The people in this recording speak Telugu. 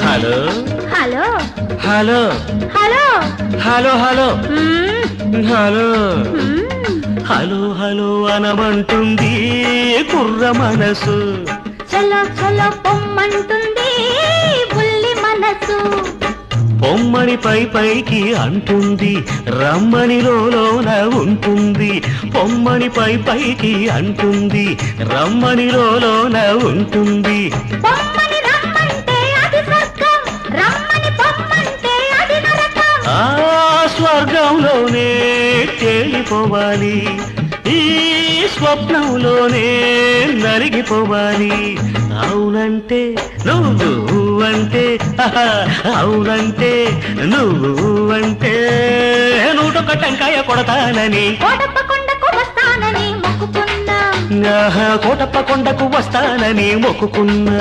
Hello hello hello hello hello hello hello మ్మ్. హలో హలో అనమంటుంది కుర్ర మనసు. చలో చలో పొమ్మంటుంది బుల్లి మనసు. పొమ్మని పై పైకి అంటుంది రమ్మని లోన ఉంటుంది. పొమ్మని పై పైకి అంటుంది రమ్మని లోన ఉంటుంది. పొమ్మని రమ్మంటే అది స్వర్గం, రమ్మని పొమ్మంటే అది నరకం. ఆ స్వర్గంలోనే తేలిపోవాలి, ఈ స్వప్నంలోనే నలిగిపోవాలి. అవునంటే నువ్వు అంటే, అవునంటే నువ్వు అంటే, నూటొక్క టెంకాయ కొడతానని కోటప్ప కొండకు వస్తానని మొక్కుకున్నా. కోటప్ప కొండకు వస్తానని మొక్కుకున్నా.